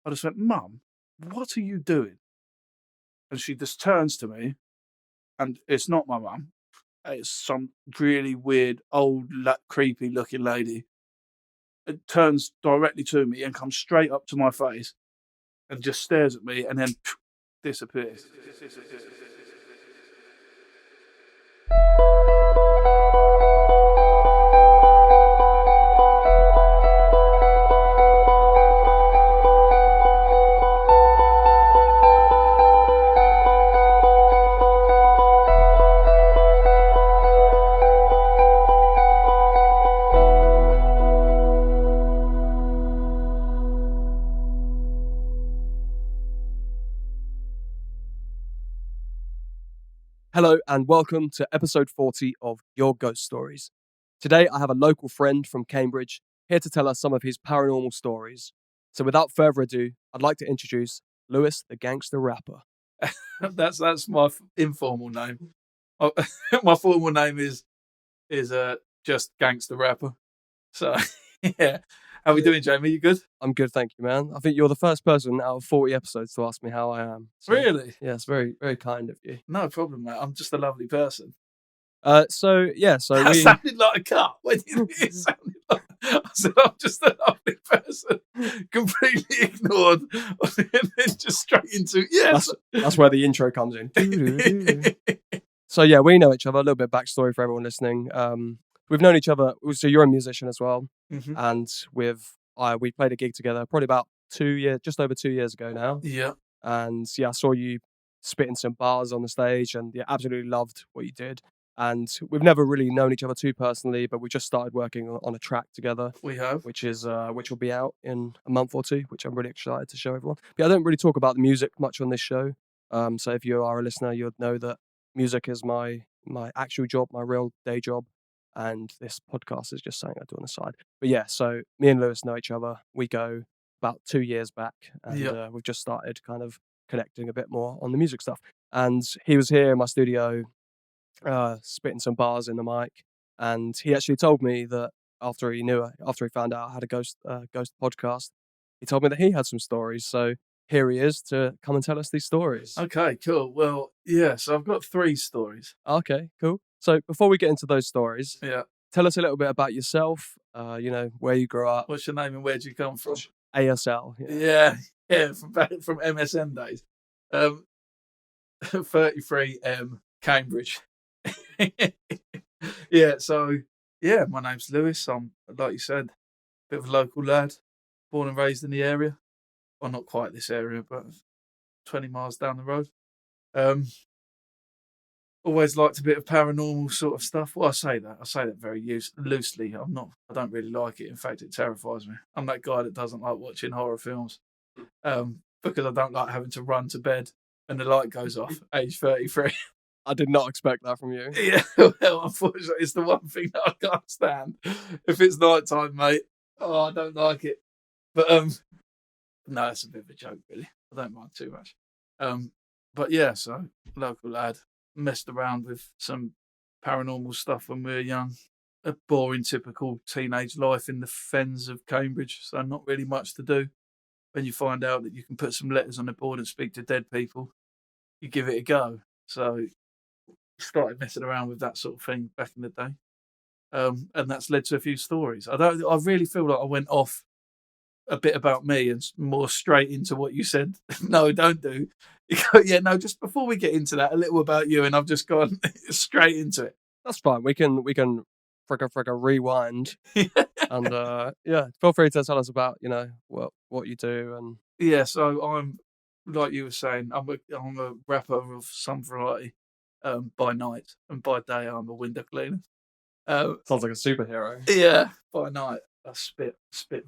I just went, Mum, what are you doing? And she just turns to me, and it's not my mum. It's some really weird, old, creepy looking lady. It turns directly to me and comes straight up to my face and just stares at me and then disappears. Hello and welcome to episode 40 of Your Ghost Stories. Today I have a local friend from Cambridge here to tell us some of his paranormal stories. So without further ado, I'd like to introduce Lewis the Gangster Rapper. That's my informal name. My formal name is just Gangster Rapper. So yeah. How are we doing, Jamie? You good? I'm good, thank you, man. I think you're the first person out of 40 episodes to ask me how I am. So, really? Yeah, it's very, very kind of you. No problem, mate. I'm just a lovely person. So That sounded like a cut. It sounded like I said I'm just a lovely person. Completely ignored, and then just straight into yes. That's where the intro comes in. So yeah, we know each other. A little bit of backstory for everyone listening. We've known each other. So you're a musician as well, and we played a gig together probably about just over 2 years ago now. Yeah. And yeah, I saw you spitting some bars on the stage, and yeah, absolutely loved what you did. And we've never really known each other too personally, but we just started working on a track together. We have, which will be out in a month or two, which I'm really excited to show everyone. But I don't really talk about the music much on this show. So if you are a listener, you'd know that music is my actual job, my real day job. And this podcast is just something I do on the side. But yeah, so me and Lewis know each other. We go about 2 years back, and we've just started kind of connecting a bit more on the music stuff. And he was here in my studio, spitting some bars in the mic, and he actually told me that after he found out I had a ghost podcast, he told me that he had some stories. So here he is to come and tell us these stories. Okay, cool. Well, yeah, so I've got 3 stories. Okay, cool. So before we get into those stories, tell us a little bit about yourself, where you grew up. What's your name and where do you come from? ASL. Yeah, from MSN days. 33M, Cambridge. My name's Lewis. I'm, like you said, a bit of a local lad, born and raised in the area. Well, not quite this area, but 20 miles down the road. Always liked a bit of paranormal sort of stuff. Well, I say that very loosely. I don't really like it. In fact, it terrifies me. I'm that guy that doesn't like watching horror films because I don't like having to run to bed and the light goes off, age 33. I did not expect that from you. Yeah, well, unfortunately, it's the one thing that I can't stand. If it's night time, mate, I don't like it. But no, it's a bit of a joke, really. I don't mind too much. But yeah, so local lad, messed around with some paranormal stuff when we were young. A boring, typical teenage life in the fens of Cambridge. So not really much to do. When you find out that you can put some letters on the board and speak to dead people, you give it a go. So started messing around with that sort of thing back in the day. And that's led to a few stories. I really feel like I went off a bit about me and more straight into what you said. No, don't do. You go, yeah, no, just before we get into that, a little about you, and I've just gone straight into it. That's fine. We can fricka rewind. And feel free to tell us about, what you do. And yeah, so I'm, like you were saying, I'm a rapper of some variety by night, and by day I'm a window cleaner. Sounds like a superhero. Yeah, by night I spit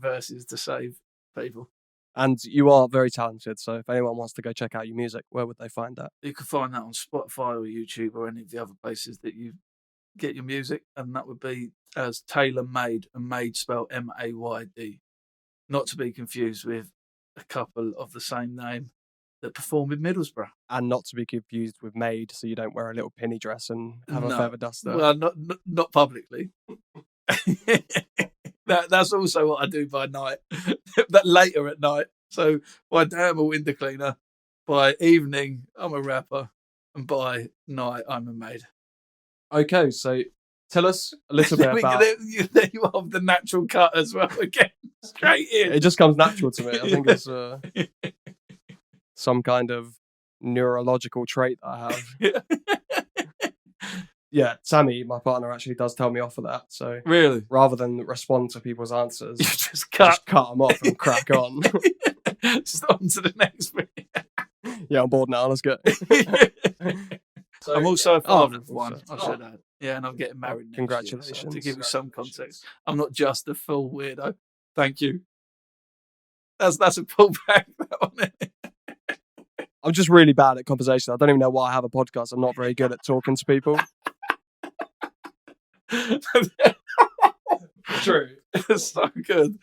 verses to save people. And you are very talented, so if anyone wants to go check out your music, where would they find that? You can find that on Spotify or YouTube or any of the other places that you get your music, and that would be as Taylor Made, and Made spelled MAYD. Not to be confused with a couple of the same name that perform in Middlesbrough. And not to be confused with Maid, so you don't wear a little penny dress and have a feather duster. Well, not publicly. That's also what I do by night. But later at night, So by day I'm a window cleaner, by evening I'm a rapper, and by night I'm a maid. Okay, so tell us a little bit about. There you have the natural cut as well again, straight in. It just comes natural to me. I think it's Yeah. some kind of neurological trait that I have. Yeah, Sammy, my partner, actually does tell me off for that. So Really? rather than respond to people's answers, You just cut them off and crack on. Just on to the next bit. Yeah, I'm bored now. Let's go. So, I'm also a father of also. one, I should add. Yeah, and I'm getting married next Congratulations. year, so to give you some context, I'm not just a full weirdo. Thank you. That's a pullback. That one. I'm just really bad at conversation. I don't even know why I have a podcast. I'm not very good at talking to people. True. It's so good.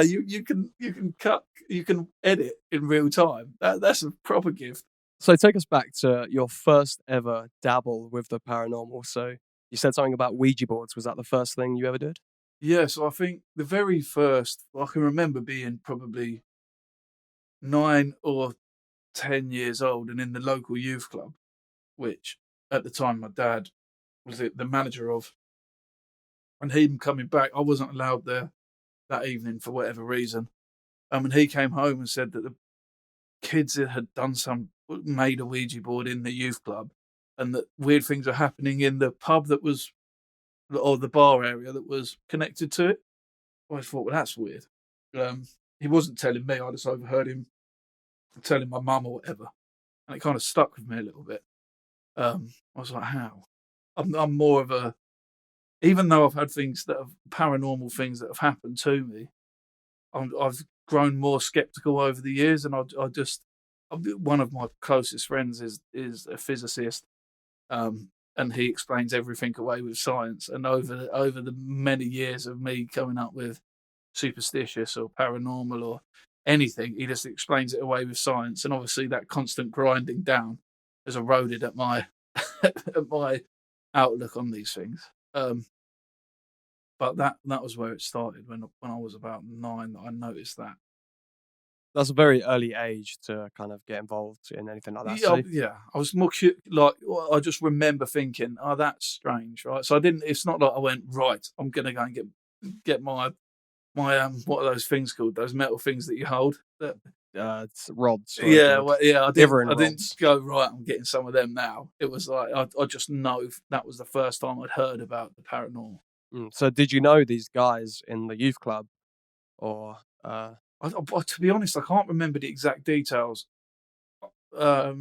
You can cut, you can edit in real time. That's a proper gift. So take us back to your first ever dabble with the paranormal. So you said something about Ouija boards. Was that the first thing you ever did? Yeah, so I think the very first, I can remember being probably 9 or 10 years old and in the local youth club, which at the time my dad was the manager of. And him coming back, I wasn't allowed there that evening for whatever reason. And he came home and said that the kids had made a Ouija board in the youth club, and that weird things were happening in the pub or the bar area that was connected to it. I thought, well, that's weird. He wasn't telling me. I just overheard him telling my mum or whatever, and it kind of stuck with me a little bit. I was like, how? I'm more of a, even though I've had things that have paranormal things that have happened to me, I've grown more skeptical over the years, and one of my closest friends is a physicist, and he explains everything away with science. And over the many years of me coming up with superstitious or paranormal or anything, he just explains it away with science. And obviously that constant grinding down has eroded at my at my outlook on these things. But that was where it started when I was about 9. That I noticed that. That's a very early age to kind of get involved in anything like that. Yeah. I was more I just remember thinking, oh, that's strange, right? So I didn't. It's not like I went, right, I'm gonna go and get my what are those things called? Those metal things that you hold. It's rods. Yeah, I didn't rods. go, right, I'm getting some of them now. It was like I just know that was the first time I'd heard about the paranormal. So did you know these guys in the youth club, or? To be honest, I can't remember the exact details. I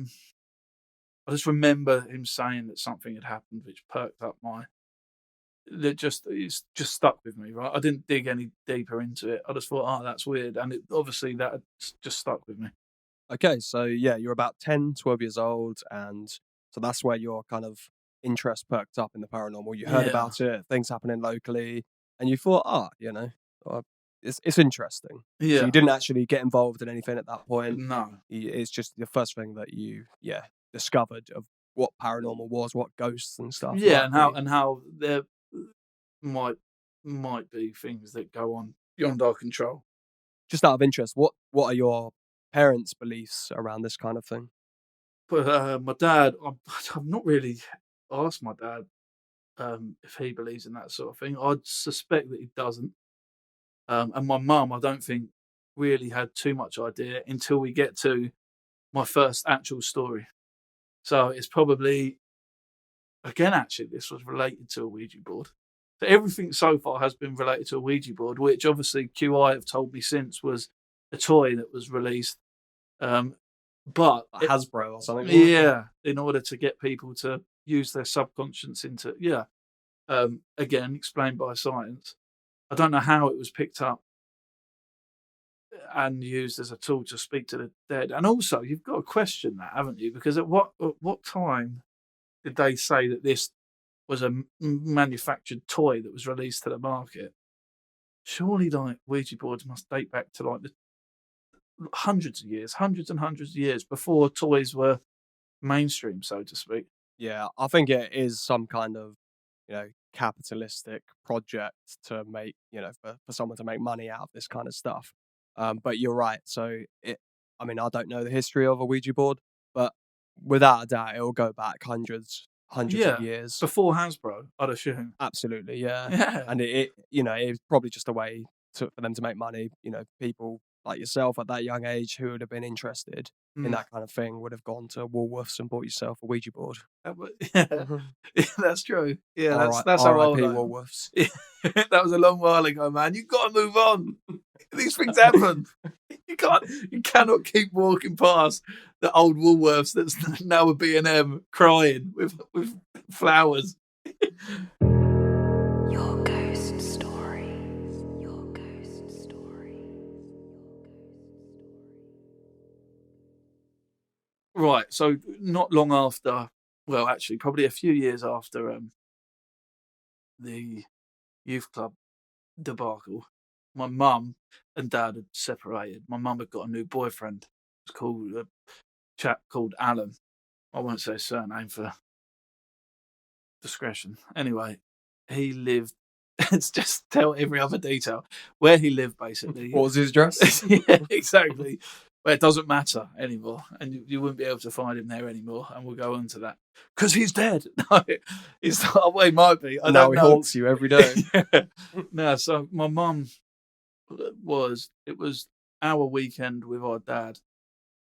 just remember him saying that something had happened, which perked up it's just stuck with me, right? I didn't dig any deeper into it. I just thought, oh, that's weird, and obviously that just stuck with me. Okay, so yeah, you're about 10, 12 years old, and so that's where your kind of interest perked up in the paranormal. You heard about it, things happening locally, and you thought, it's interesting. Yeah. So you didn't actually get involved in anything at that point. No. It's just the first thing that you discovered of what paranormal was, what ghosts and stuff. Yeah, and how there might be things that go on beyond our control. Just out of interest, what are your parents' beliefs around this kind of thing? But my dad, I've not really asked my dad if he believes in that sort of thing. I'd suspect that he doesn't. And my mum, I don't think, really had too much idea until we get to my first actual story. So it's probably, again, actually, this was related to a Ouija board. So everything so far has been related to a Ouija board, which obviously QI have told me since was a toy that was released. But Hasbro or something. Yeah, in order to get people to use their subconscious into, again, explained by science. I don't know how it was picked up and used as a tool to speak to the dead. And also, you've got to question that, haven't you? Because at what time did they say that this was a manufactured toy that was released to the market? Surely, like, Ouija boards must date back to like the hundreds and hundreds of years before toys were mainstream, so to speak. Yeah, I think it is some kind of, capitalistic project to make, for someone to make money out of this kind of stuff. But you're right. So I mean, I don't know the history of a Ouija board, but without a doubt, it'll go back hundreds of Yeah, years. before Hasbro, I'd assume. Absolutely, yeah. Yeah. And it's probably just a way for them to make money. People like yourself at that young age who would have been interested in that kind of thing would have gone to Woolworths and bought yourself a Ouija board. Yeah, that's true. Yeah, that's how old R.I.P. I am. Woolworths. That was a long while ago, man. You've got to move on. These things happen. You cannot keep walking past the old Woolworths that's now a B&M crying with flowers. Your ghost stories. Your ghost stories. Right, so not long after, well, actually, probably a few years after the youth club debacle, my mum and dad had separated. My mum had got a new boyfriend. It was called a chap called Alan. I won't say his surname for discretion. Anyway, he lived. It's just tell every other detail where he lived, basically. What was his address? Yeah, exactly. But it doesn't matter anymore, and you wouldn't be able to find him there anymore. And we'll go on to that because he's dead. No, he's not. Well, he might be. I don't know. He haunts you every day. Yeah. No, so my mum it was our weekend with our dad,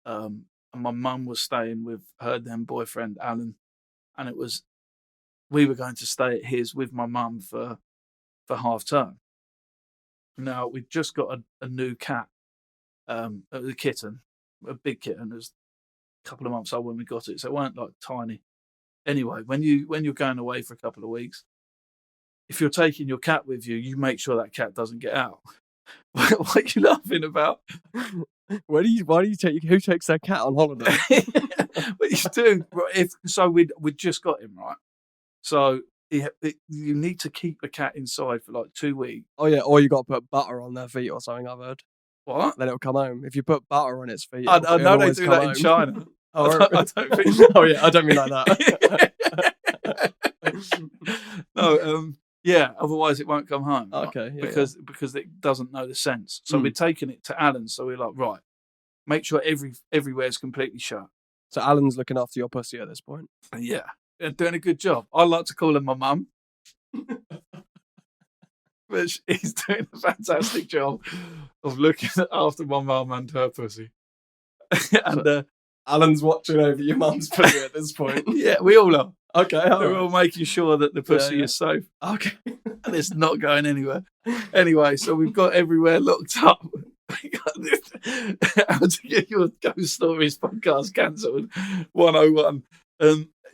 and my mum was staying with her then boyfriend Alan, and we were going to stay at his with my mum for half term. Now we'd just got a new cat. It was a kitten, a big kitten. It was a couple of months old when we got it, so it weren't like tiny. Anyway, when you're going away for a couple of weeks, if you're taking your cat with you, you make sure that cat doesn't get out. What are you laughing about? Why do you take? Who takes their cat on holiday? What you do? We'd just got him, right. So you need to keep a cat inside for like 2 weeks. Oh yeah, or you got to put butter on their feet or something. I've heard. What? Then it'll come home. If you put butter on its feet, I know they do that in China. I don't think. Oh yeah, I don't mean like that. No, yeah. Otherwise, it won't come home. Right? Okay, yeah, because it doesn't know the sense. So we're taking it to Alan. So we're like, right, make sure everywhere's completely shut. So Alan's looking after your pussy at this point. Yeah, and doing a good job. I like to call her my mum. But he's doing a fantastic job of looking after my mum and her pussy. And Alan's watching over your mum's pussy at this point. Yeah, we all are. Okay, we're all making sure that the pussy is safe. Okay. And it's not going anywhere. Anyway, so we've got everywhere locked up. How to get your ghost stories podcast cancelled 101.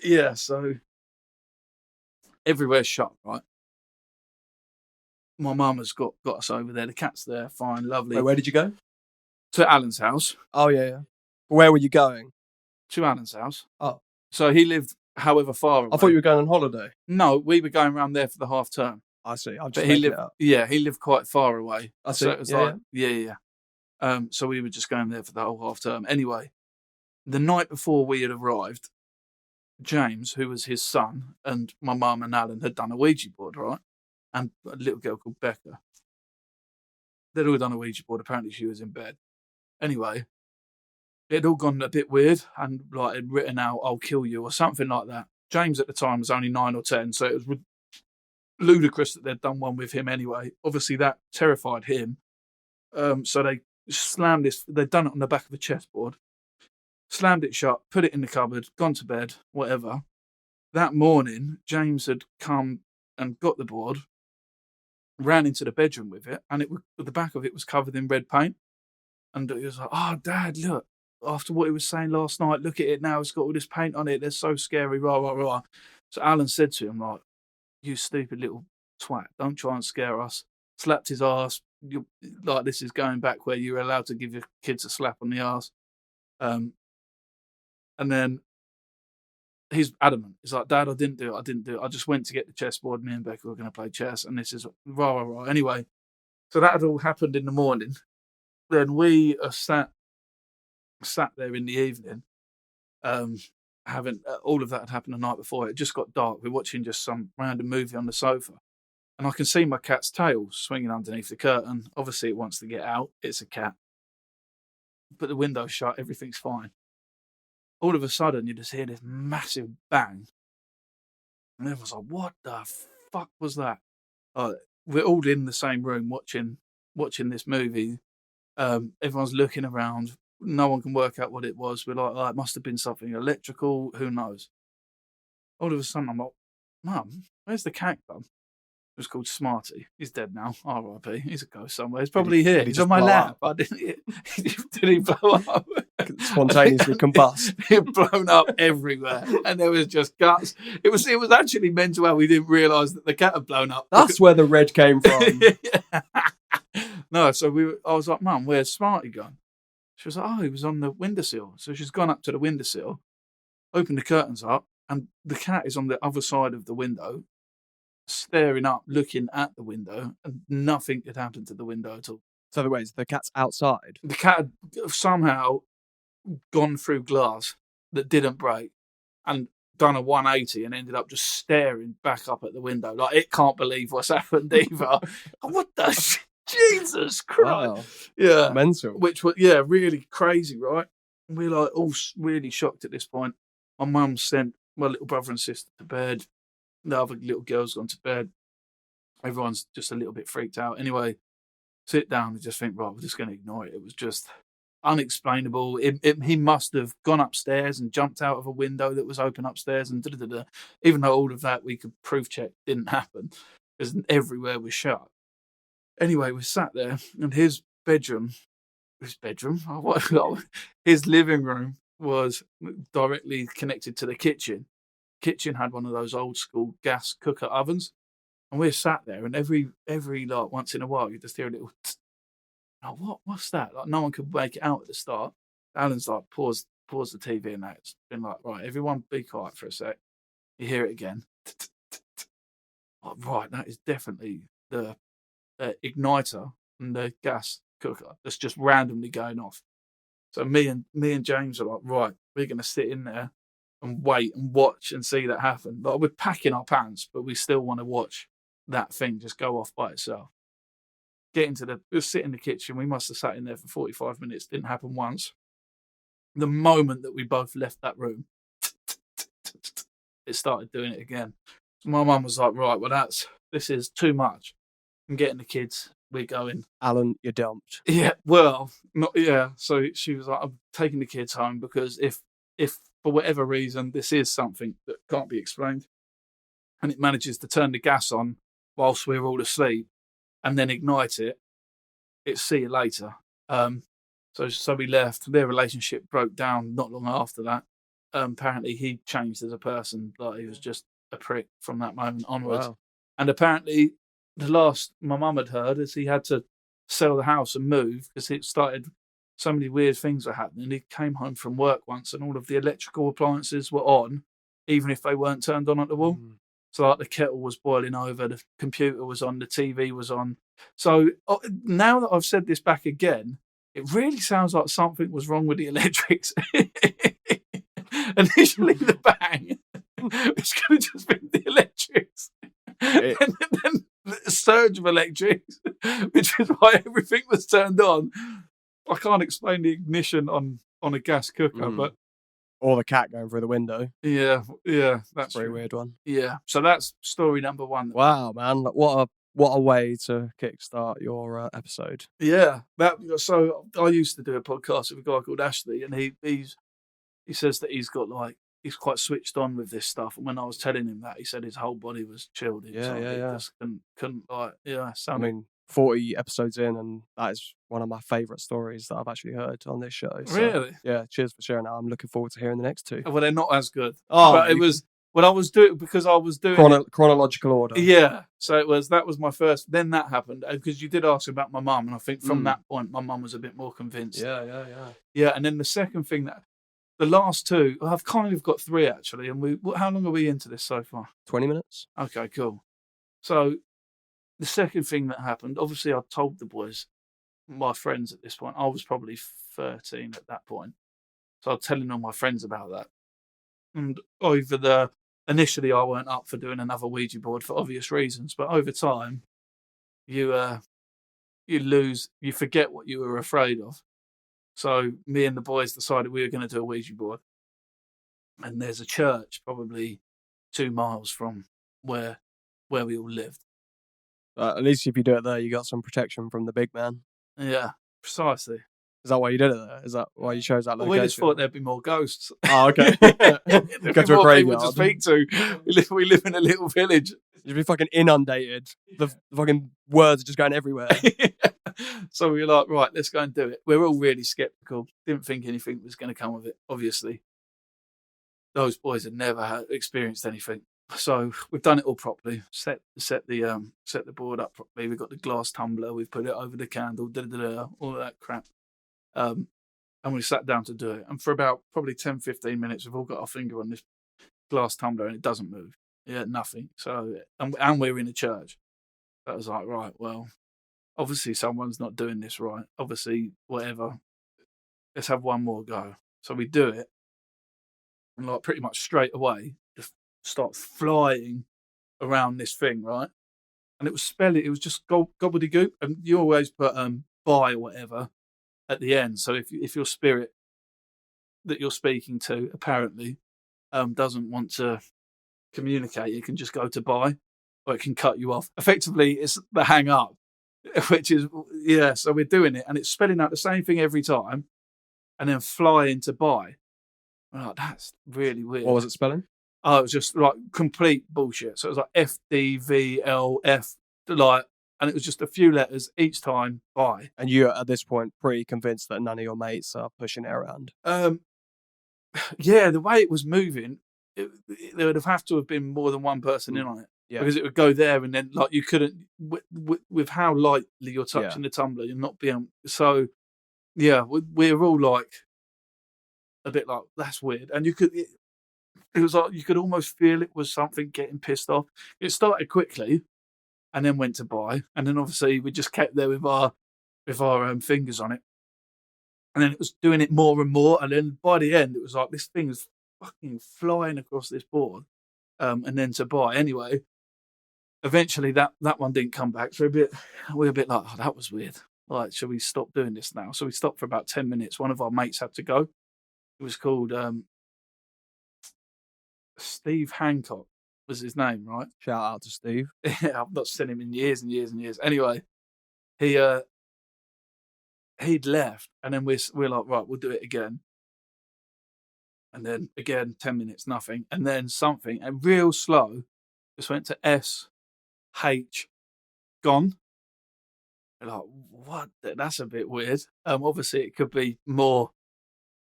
Yeah, so everywhere's shut, right? My mum has got us over there. The cat's there, fine, lovely. Wait, where did you go? To Alan's house. Oh, yeah. Where were you going? To Alan's house. Oh. So he lived however far away. I thought you were going on holiday. No, we were going around there for the half term. I see. But he lived quite far away. I see. So it was yeah. So we were just going there for the whole half term. Anyway, the night before we had arrived, James, who was his son, and my mum and Alan had done a Ouija board, right? And a little girl called Becca. They'd all done a Ouija board. Apparently she was in bed. Anyway, it had all gone a bit weird and like had written out, "I'll kill you" or something like that. James at the time was only 9 or 10, so it was ludicrous that they'd done one with him anyway. Obviously that terrified him. So they slammed this, they'd done it on the back of a chessboard, slammed it shut, put it in the cupboard, gone to bed, whatever. That morning, James had come and got the board, ran into the bedroom with it, and the back of it was covered in red paint. And he was like, "Oh, Dad, look, after what he was saying last night, look at it now, it's got all this paint on it, they're so scary, rah, rah, rah." So Alan said to him, like, "You stupid little twat, don't try and scare us." Slapped his ass. Like, this is going back where you were allowed to give your kids a slap on the ass. And then he's adamant. He's like, "Dad, I didn't do it. I just went to get the chessboard. Me and Becca were going to play chess, and this is rah, rah, rah." Anyway, so that had all happened in the morning. Then we are sat there in the evening, having all of that had happened the night before. It just got dark. We're watching just some random movie on the sofa, and I can see my cat's tail swinging underneath the curtain. Obviously, it wants to get out. It's a cat. put the window shut, everything's fine. All of a sudden, you just hear this massive bang. And everyone's like, what the fuck was that? We're all in the same room watching this movie. Everyone's looking around. No one can work out what it was. We're like, oh, it must have been something electrical. Who knows? All of a sudden, I'm like, Mum, where's the cat gone? It was called Smarty. He's dead now. R.I.P. He's a ghost somewhere. He's probably here. He's on my lap. Did he blow up? Spontaneously combust. It blown up everywhere, and there was just guts. It was actually mental how we didn't realise that the cat had blown up. That's where the red came from. No, so I was like, Mum, where's Smarty gone? She was like, oh, he was on the windowsill. So she's gone up to the windowsill, opened the curtains up, and the cat is on the other side of the window, staring up, looking at the window, and nothing had happened to the window at all. So the cat's outside. The cat had somehow gone through glass that didn't break and done a 180 and ended up just staring back up at the window. Like, it can't believe what's happened either. What the... Jesus Christ. Wow. Yeah. Mental. Which was, yeah, really crazy, right? We're like all really shocked at this point. My mum sent my little brother and sister to bed. The other little girl's gone to bed. Everyone's just a little bit freaked out. Anyway, sit down and just think, right, we're just going to ignore it. It was just unexplainable. He must have gone upstairs and jumped out of a window that was open upstairs and da-da-da-da. Even though all of that we could proof check didn't happen because everywhere was shut. Anyway, we sat there, and his living room was directly connected to the kitchen. Kitchen had one of those old school gas cooker ovens, and we sat there, and every like once in a while you just hear a little. Oh, what's that? Like, no one could make it out at the start. Alan's like, pause the TV, and it's been like, right, everyone be quiet for a sec. You hear it again. Oh, right, that is definitely the igniter and the gas cooker that's just randomly going off. So me and James are like, right, we're going to sit in there and wait and watch and see that happen. Like, we're packing our pants, but we still want to watch that thing just go off by itself. We'll sit in the kitchen. We must have sat in there for 45 minutes. Didn't happen once. The moment that we both left that room, it started doing it again. So my mum was like, right, well, this is too much. I'm getting the kids. We're going. Alan, you're dumped. Yeah, well, not yeah. So she was like, I'm taking the kids home because if for whatever reason this is something that can't be explained, and it manages to turn the gas on whilst we're all asleep, and then ignite it, it's see you later. So we left. Their relationship broke down not long after that. Apparently, he changed as a person. Like, he was just a prick from that moment onwards. Wow. And apparently, the last my mum had heard is he had to sell the house and move because it started. So many weird things were happening. He came home from work once, and all of the electrical appliances were on, even if they weren't turned on at the wall. Mm. So, like, the kettle was boiling over, the computer was on, the TV was on. So now that I've said this back again, it really sounds like something was wrong with the electrics. Initially, the bang, which could have just been the electrics. And then the surge of electrics, which is why everything was turned on. I can't explain the ignition on a gas cooker, but... Or the cat going through the window. Yeah, that's a very weird one. Yeah, so that's story number one. Wow, man, what a way to kickstart your episode. Yeah, so I used to do a podcast with a guy called Ashley, and he says that he's quite switched on with this stuff. And when I was telling him that, he said his whole body was chilled. He just couldn't I mean, 40 episodes in, and that is one of my favourite stories that I've actually heard on this show. So, really? Yeah, cheers for sharing that. I'm looking forward to hearing the next two. Well, they're not as good. Oh, but it was when I was doing chronological order. Yeah, so that was my first. Then that happened because you did ask about my mum, and I think from that point, my mum was a bit more convinced. Yeah. And then the second thing the last two, I've kind of got three actually. And how long are we into this so far? 20 minutes. Okay, cool. So the second thing that happened, obviously, I told the boys, my friends at this point. I was probably 13 at that point, so I was telling all my friends about that. And initially, I weren't up for doing another Ouija board for obvious reasons, but over time, you forget what you were afraid of, So me and the boys decided we were going to do a Ouija board. And there's a church probably 2 miles from where we all lived. At least if you do it there, you got some protection from the big man. Yeah, precisely. Is that why you did it there? Is that why you chose that Well, location? we just thought there'd be more ghosts. Oh, okay. There'd Go be to a more people graveyard. to speak to. We live in a little village. You'd be fucking inundated. The fucking words are just going everywhere. So we were like, right, let's go and do it. We're all really skeptical. Didn't think anything was going to come of it, obviously. Those boys had never experienced anything. So we've done it all properly. Set the board up properly. We've got the glass tumbler. We've put it over the candle. All of that crap. And we sat down to do it. And for about probably 10, 15 minutes, we've all got our finger on this glass tumbler and it doesn't move. Yeah, nothing. So and we're in a church. I was like, right, well, obviously someone's not doing this right. Obviously, whatever. Let's have one more go. So we do it. And like pretty much straight away, just start flying around this thing, right? And it was just gobbledygook. And you always put by or whatever at the end. So if your spirit that you're speaking to apparently doesn't want to communicate, it can just go to bye, or it can cut you off. Effectively, it's the hang up, which is, yeah, so we're doing it and it's spelling out the same thing every time and then flying to bye. I'm like, that's really weird. What was it spelling? Oh, it was just like complete bullshit. So it was like FDVLF, like, and it was just a few letters each time, bye. And you're at this point pretty convinced that none of your mates are pushing it around. Yeah, the way it was moving, there would have to have been more than one person in on it. Yeah. Because it would go there and then like you couldn't, with how lightly you're touching the tumbler, you're not being, so yeah, we're all like a bit like, that's weird. And it was like you could almost feel it was something getting pissed off. It started quickly and then went to bye. And then obviously we just kept there with our fingers on it. And then it was doing it more and more. And then by the end, it was like this thing was fucking flying across this board. And then to bye. Anyway, eventually that one didn't come back. So we were a bit like, oh, that was weird. Like, should we stop doing this now? So we stopped for about 10 minutes. One of our mates had to go. It was called Steve Hancock was his name, right? Shout out to Steve. Yeah, I've not seen him in years and years and years. Anyway, he'd left, and then we're like, right, we'll do it again. And then again, 10 minutes, nothing. And then something, and real slow, just went to SH, gone. We're like, what? That's a bit weird. Obviously, it could be more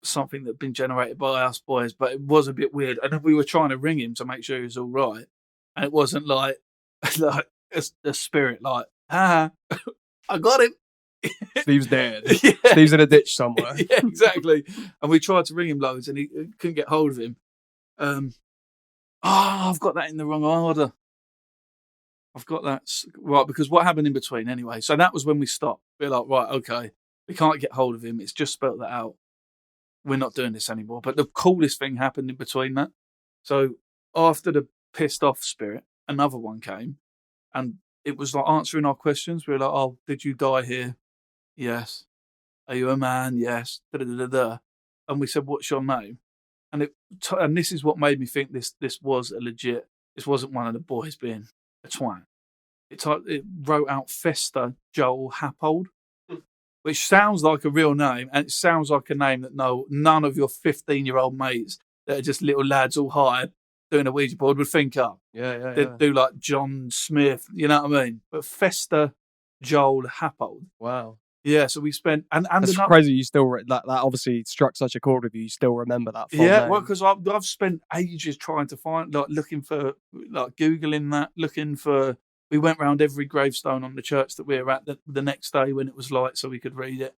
something that had been generated by us boys, but it was a bit weird. And then we were trying to ring him to make sure he was all right. And it wasn't like a spirit, like, I got him. Steve's dead. Yeah. Steve's in a ditch somewhere. Yeah, exactly. And we tried to ring him loads and he couldn't get hold of him. I've got that in the wrong order. I've got that right, because what happened in between anyway? So that was when we stopped. We're like, right, okay, we can't get hold of him. It's just spelt that out. We're not doing this anymore. But the coolest thing happened in between that. So after the pissed off spirit, another one came and it was like answering our questions. We were like, oh, did you die here? Yes. Are you a man? Yes. Da-da-da-da-da. And we said, what's your name? And and this is what made me think this was a legit, this wasn't one of the boys being a twat. It wrote out Fester Joel Happold, which sounds like a real name, and it sounds like a name that none of your 15-year-old mates that are just little lads all hired doing a Ouija board would think up. Yeah. They'd do like John Smith, you know what I mean? But Fester Joel Happold. Wow. Yeah, so we spent and that's crazy. You still that obviously struck such a chord with you. You still remember that. Yeah, name. well, because I've spent ages trying to find, like, looking for, like, googling that, looking for. We went round every gravestone on the church that we were at the next day when it was light, so we could read it,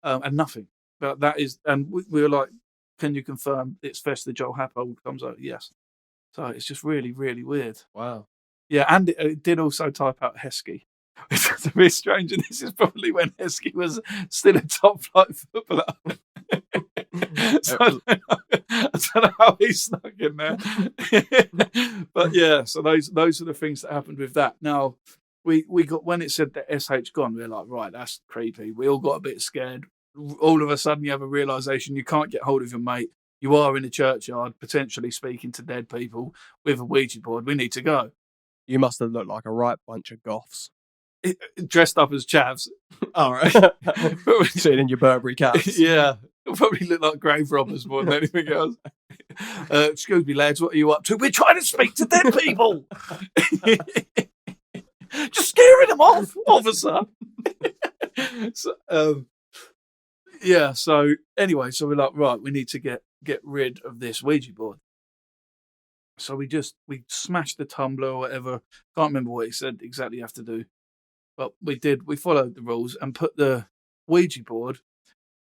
and nothing. But that is, and we were like, "Can you confirm it's Fester Joel Happold?" Comes out, yes. So it's just really, really weird. Wow. Yeah, and it did also type out Heskey. Which is a bit strange, and this is probably when Heskey was still a top flight footballer. So I don't know how he snuck in there. But yeah, so those are the things that happened with that. Now, we got, when it said that SH gone, we were like, right, that's creepy. We all got a bit scared. all of a sudden you have a realization you can't get hold of your mate. You are in a churchyard, potentially speaking to dead people with a Ouija board. We need to go. You must have looked like a right bunch of goths. Dressed up as chavs. All right. Sitting in your Burberry caps. Yeah. Probably look like grave robbers more than anything else. Excuse me, lads, what are you up to? We're trying to speak to dead people. Just scaring them off, officer. So, yeah, so anyway, so we're like, right, we need to get rid of this Ouija board. So we smashed the tumbler or whatever. Can't remember what he said exactly you have to do. But we followed the rules and put the Ouija board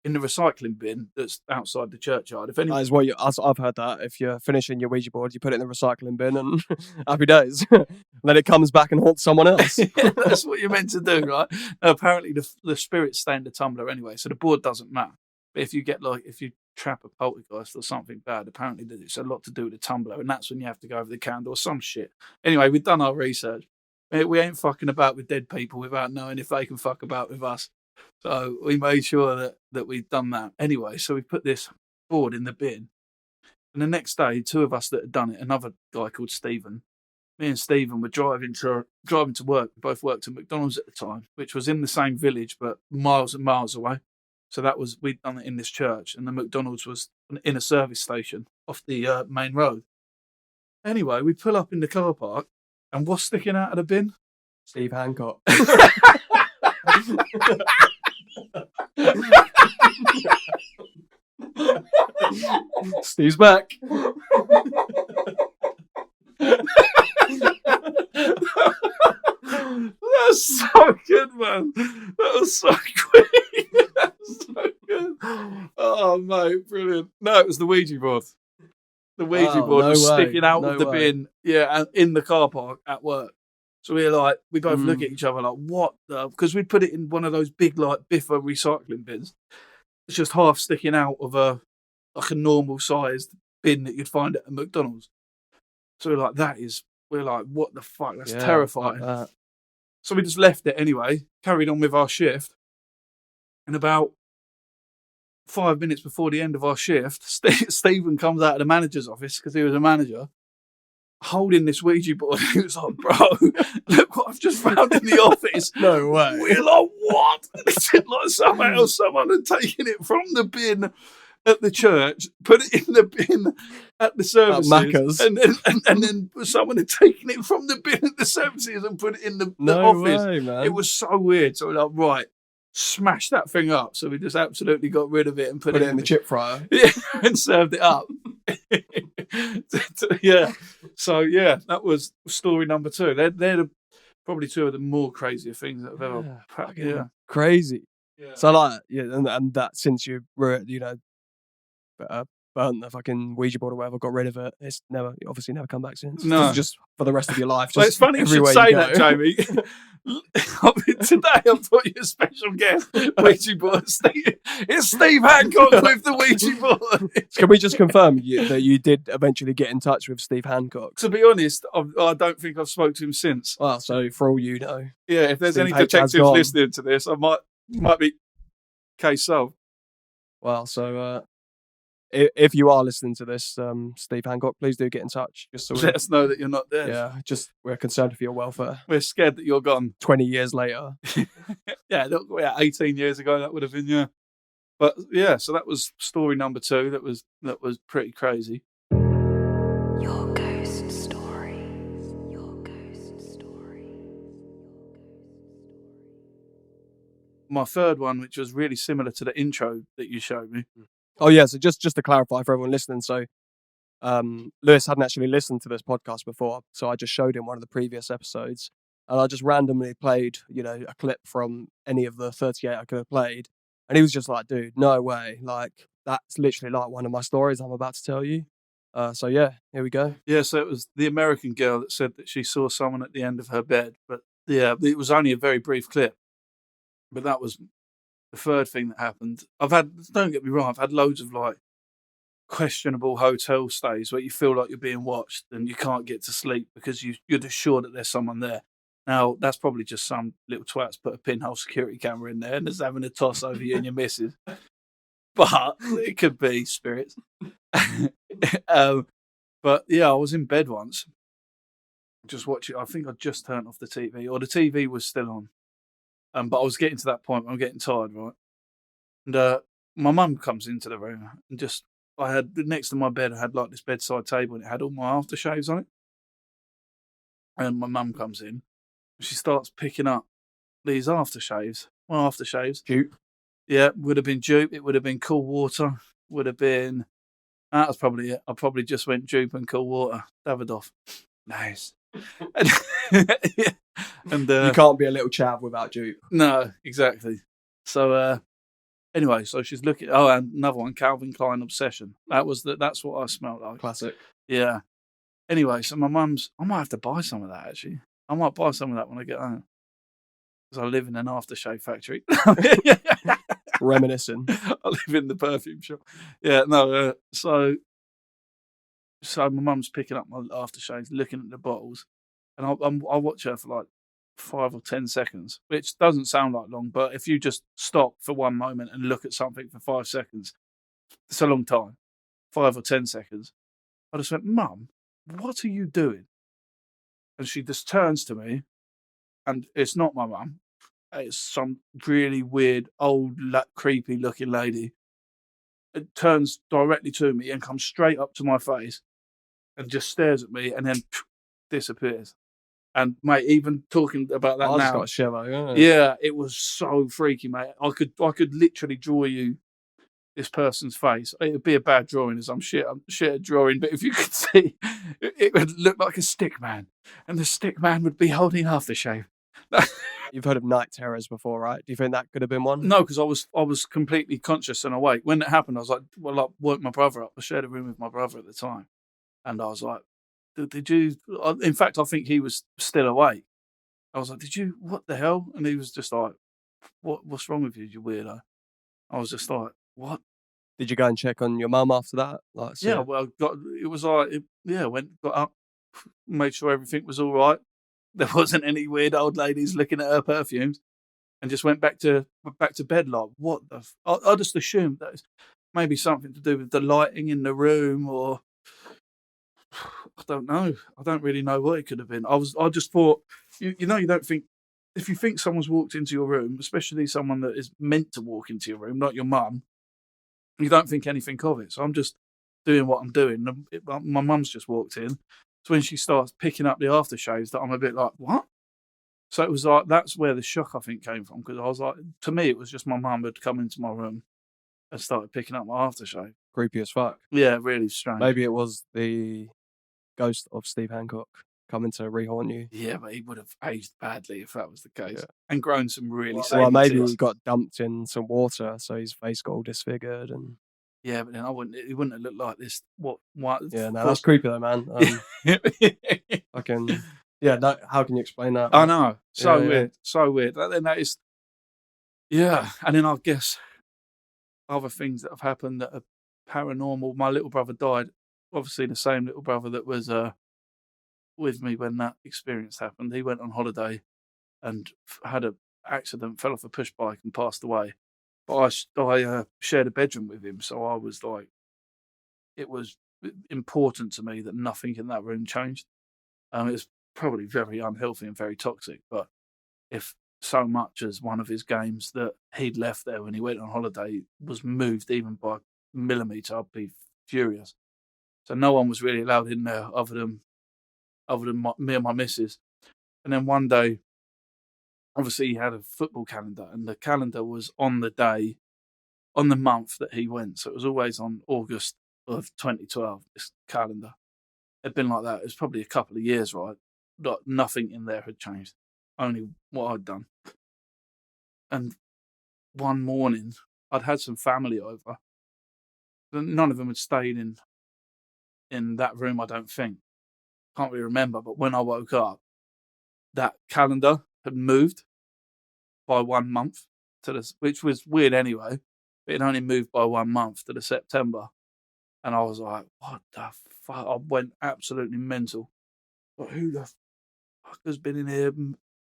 in the recycling bin that's outside the churchyard. If anyone... That is what I've heard that. If you're finishing your Ouija board, you put it in the recycling bin and happy days. And then it comes back and haunts someone else. Yeah, that's what you're meant to do, right? Now, apparently the spirits stay in the tumbler anyway, so the board doesn't matter. But if you trap a poltergeist or something bad, apparently it's a lot to do with the tumbler, and that's when you have to go over the candle or some shit. Anyway, we've done our research. We ain't fucking about with dead people without knowing if they can fuck about with us. So we made sure that we'd done that. Anyway, so we put this board in the bin. And the next day, two of us that had done it, another guy called Stephen, me and Stephen were driving to work. We both worked at McDonald's at the time, which was in the same village, but miles and miles away. So we'd done it in this church, and the McDonald's was in a service station off the main road. Anyway, we pull up in the car park, and what's sticking out of the bin? Steve Hancock. Steve's back. That's so good, man. That was so quick. That was so good. Oh, mate, brilliant. No, it was the Ouija board. The Ouija board was sticking out of the bin. Yeah, and in the car park at work. So we both look at each other like, what the? Because we put it in one of those big, like, Biffa recycling bins. It's just half sticking out of a normal sized bin that you'd find at a McDonald's. So we're like, what the fuck? That's terrifying. Like that. So we just left it anyway, carried on with our shift. And about 5 minutes before the end of our shift, Stephen comes out of the manager's office, because he was a manager, holding this Ouija board. He was like, bro, look what I've just found in the office. No way. We're like, what? It's like someone had taken it from the bin at the church, put it in the bin at the services, Macca's. and then someone had taken it from the bin at the services and put it in the office. Way, man. It was so weird. So we're like, right, smash that thing up. So we just absolutely got rid of it and put it in the chip fryer. Yeah, and served it up. Yeah. So yeah, that was story number 2. They're probably two of the more crazier things that I've ever. Yeah, crazy. Yeah. So like, yeah, and that since you were, burnt the fucking Ouija board or whatever, got rid of it, it's obviously never come back since. No. It's just for the rest of your life. Well, it's funny you should say that, Jamie. Today I've got you a special guest, Ouija board. It's Steve Hancock with the Ouija board. Can we just confirm that you did eventually get in touch with Steve Hancock? To be honest, I don't think I've spoke to him since. Well, so for all you know. Yeah, if there's Steve any H has detectives gone. listening to this, I might be case solved. Well, so if you are listening to this, Steve Hancock, please do get in touch. Just so let us know that you're not dead. Yeah, just we're concerned for your welfare. We're scared that you're gone. 20 years later. Yeah, look, 18 years ago that would have been, yeah. But yeah, so that was story number 2. That was pretty crazy. Your ghost stories. Your ghost stories. My third one, which was really similar to the intro that you showed me. Oh yeah, so just to clarify for everyone listening, so Lewis hadn't actually listened to this podcast before, so I just showed him one of the previous episodes, and I just randomly played, a clip from any of the 38 I could have played, and he was just like, dude, no way, like, that's literally like one of my stories I'm about to tell you. So yeah, here we go. Yeah, so it was the American girl that said that she saw someone at the end of her bed, but yeah, it was only a very brief clip, but that was the third thing that happened. Don't get me wrong, I've had loads of like questionable hotel stays where you feel like you're being watched and you can't get to sleep because you're just sure that there's someone there. Now, that's probably just some little twats put a pinhole security camera in there and is having a toss over you and your missus. But it could be spirits. But yeah, I was in bed once, just watching. I think I just turned off the TV, or the TV was still on. But I was getting to that point where I'm getting tired, right? And my mum comes into the room and I had next to my bed, I had like this bedside table and it had all my aftershaves on it. And my mum comes in, and she starts picking up these aftershaves. Well, aftershaves. Dupe. Yeah, would have been dupe. It would have been cool water. Would have been. That was probably it. I probably just went dupe and cool water. Davidoff. Nice. and You can't be a little chav without dupe. No, exactly. So anyway, so she's looking. Oh, and another one, Calvin Klein Obsession. That's what I smelled like. Classic. Yeah. Anyway, so my mum's. I might have to buy some of that actually. I might buy some of that when I get home because I live in an aftershave factory. Reminiscing. I live in the perfume shop. Yeah, no. So my mum's picking up my aftershaves, looking at the bottles, and I'll watch her for like 5 or 10 seconds, which doesn't sound like long, but if you just stop for one moment and look at something for 5 seconds, it's a long time. 5 or 10 seconds. I just went, Mum, what are you doing? And she just turns to me, and it's not my mum. It's some really weird, old, creepy looking lady. It turns directly to me and comes straight up to my face and just stares at me and then disappears. And mate, even talking about that I just now, got a shiver. yeah, it was so freaky, mate. I could literally draw you this person's face. It would be a bad drawing, as I'm shit at drawing. But if you could see, it would look like a stick man, and the stick man would be holding aftershave. You've heard of night terrors before, right? Do you think that could have been one? No, because I was completely conscious and awake when it happened. I was like, well, I woke my brother up. I shared a room with my brother at the time, and I was like, did you? In fact, I think he was still awake. I was like, did you? What the hell? And he was just like, what's wrong with you, you weirdo? I was just like, what? Did you go and check on your mum after that? Yeah, well, went, got up, made sure everything was all right. There wasn't any weird old ladies looking at her perfumes, and just went back to bed. Like, what the? I just assumed that it's maybe something to do with the lighting in the room, or I don't know. I don't really know what it could have been. I just thought, you don't think, if you think someone's walked into your room, especially someone that is meant to walk into your room, not your mum, you don't think anything of it. So I'm just doing what I'm doing. My mum's just walked in. So when she starts picking up the aftershaves, that I'm a bit like, what? So it was like, that's where the shock, I think, came from. Because I was like, to me, it was just my mum had come into my room and started picking up my aftershave. Creepy as fuck. Yeah, really strange. Maybe it was the ghost of Steve Hancock coming to re-haunt you. Yeah, but he would have aged badly if that was the case. Yeah. And grown some really Well, maybe teeth. he got dumped in some water, so his face got all disfigured. And yeah, but then he wouldn't have looked like this. What? Yeah, no, that's creepy though, man. I can. Yeah, how can you explain that? I know. So Yeah, weird. So weird. And then that is. Yeah, and then I guess other things that have happened that are paranormal. My little brother died. Obviously, the same little brother that was with me when that experience happened. He went on holiday and had an accident, fell off a push bike and passed away. But I shared a bedroom with him, so I was like, it was important to me that nothing in that room changed. It was probably very unhealthy and very toxic, but if so much as one of his games that he'd left there when he went on holiday was moved even by a millimetre, I'd be furious. So no one was really allowed in there other than me and my missus. And then one day, obviously, he had a football calendar, and the calendar was on the month that he went. So it was always on August of 2012, this calendar. It'd been like that. It was probably a couple of years, right? Nothing in there had changed, only what I'd done. And one morning, I'd had some family over. None of them had stayed in that room, I don't think. Can't really remember, but when I woke up, that calendar had moved by 1 month which was weird anyway. But it only moved by 1 month to the September, and I was like, "What the fuck?" I went absolutely mental. But who the fuck has been in here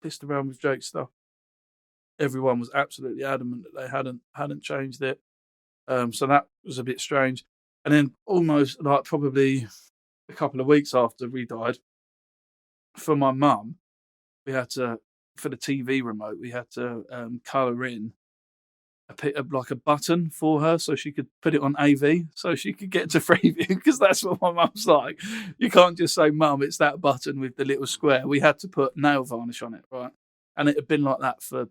pissed around with Jake's stuff. Everyone was absolutely adamant that they hadn't changed it. So that was a bit strange. And then almost like probably a couple of weeks after we died, for my mum, we had to, for the TV remote, we had to colour in like a button for her so she could put it on AV so she could get to Freeview, because that's what my mum's like. You can't just say, Mum, it's that button with the little square. We had to put nail varnish on it, right? And it had been like that for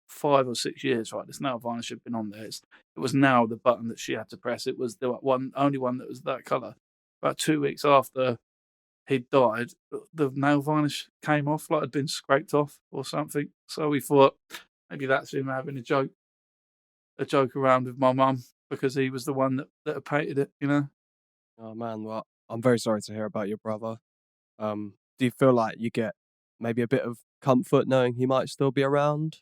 5 or 6 years, right? This nail varnish had been on there. It was now the button that she had to press. It was the only one that was that colour. About 2 weeks after he'd died, the nail varnish came off, like it had been scraped off or something. So we thought maybe that's him having a joke around with my mum, because he was the one that had painted it, you know? Oh man, well, I'm very sorry to hear about your brother. Do you feel like you get maybe a bit of comfort knowing he might still be around?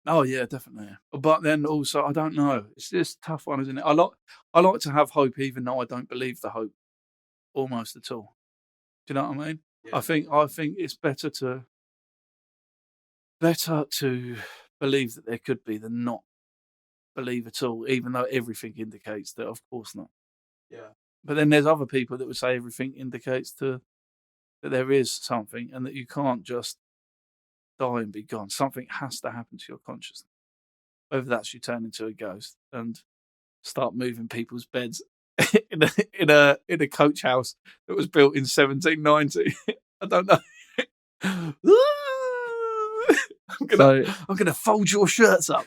Oh yeah, definitely. But then also, I don't know. It's just a tough one, isn't it? I like to have hope, even though I don't believe the hope almost at all. Do you know what I mean? Yeah. I think it's better to believe that there could be than not believe at all, even though everything indicates that of course not. Yeah. But then there's other people that would say everything indicates that there is something, and that you can't just die and be gone. Something has to happen to your consciousness. Whether that's you turn into a ghost and start moving people's beds in a coach house that was built in 1790. I don't know. I'm gonna fold your shirts up.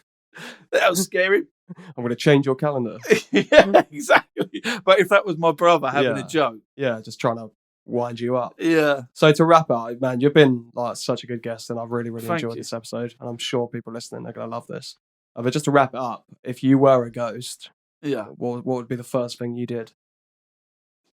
That was scary. I'm gonna change your calendar. Yeah, exactly. But if that was my brother having a joke. Yeah, just trying to wind you up. Yeah. So to wrap up, man, you've been like such a good guest, and I've really Thank enjoyed you. this episode, and I'm sure people listening are gonna love this. But just to wrap it up, if you were a ghost, yeah, what would be the first thing you did?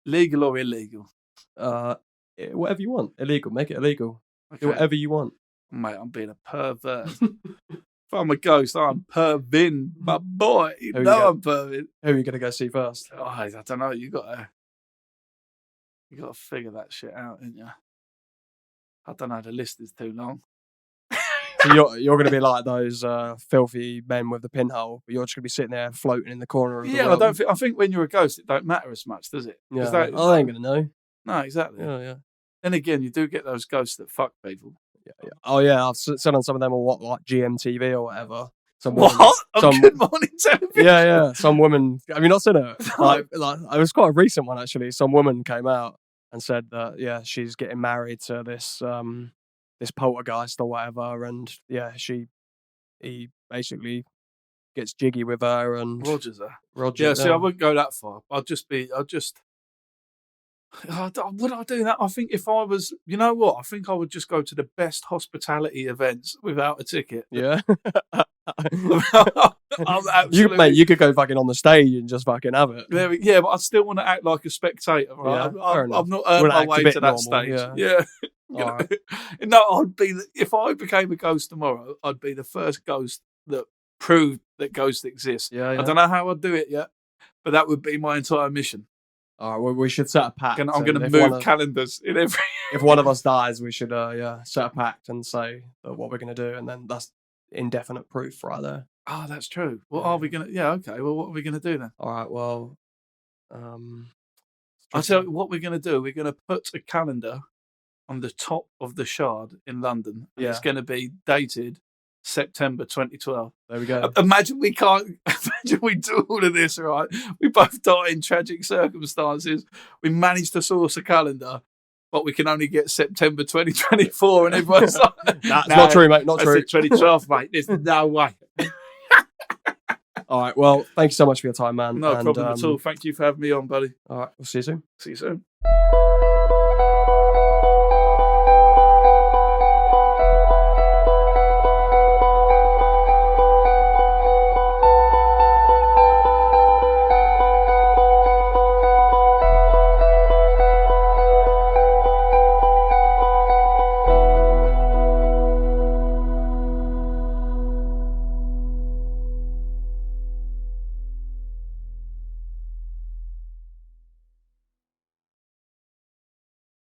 Legal or illegal? Whatever you want. Illegal. Make it illegal. Okay. Do whatever you want. Mate, I'm being a pervert. If I'm a ghost, I'm pervin, my boy. You know I'm pervin. Who are you gonna go see first? Oh, I don't know. You gotta figure that shit out, ain't you? I don't know. The list is too long. So you're going to be like those filthy men with the pinhole, but you're just going to be sitting there floating in the corner of the world. I think when you're a ghost, it don't matter as much, does it? Yeah, I ain't going to know. No, exactly. Yeah. Then again, you do get those ghosts that fuck people. Yeah. Oh yeah, I've seen on some of them on like GMTV or whatever. Good morning television. Yeah. Some woman. Have you not seen it? Like it was quite a recent one actually. Some woman came out and said that she's getting married to this poltergeist or whatever, and he basically gets jiggy with her and Rogers her. Yeah, see, I wouldn't go that far. Would I do that? I think if I was, you know what? I think I would just go to the best hospitality events without a ticket. Yeah. You could go fucking on the stage and just fucking have it. Yeah, but I still want to act like a spectator. Right? Yeah, I've not earned my way to that stage. Yeah. Right. No, if I became a ghost tomorrow, I'd be the first ghost that proved that ghosts exist. Yeah. I don't know how I'd do it yet, but that would be my entire mission. All right, well, we should set a pact. I'm going to move calendars in every. If one of us dies, we should set a pact and say what we're going to do, and then that's indefinite proof right there. Oh, that's true. What are we going to? Yeah, okay. Well, what are we going to do then? All right. Well, I'll tell you what we're going to do. We're going to put a calendar on the top of the Shard in London. And it's going to be dated September 2012. There we go. Imagine we do all of this, right? We both die in tragic circumstances. We managed to source a calendar, but we can only get September 2024, and everyone's like, "That's not true, mate. Not true. 2012, mate. There's no way." All right. Well, thank you so much for your time, man. No problem at all. Thank you for having me on, buddy. All right. We'll see you soon. See you soon.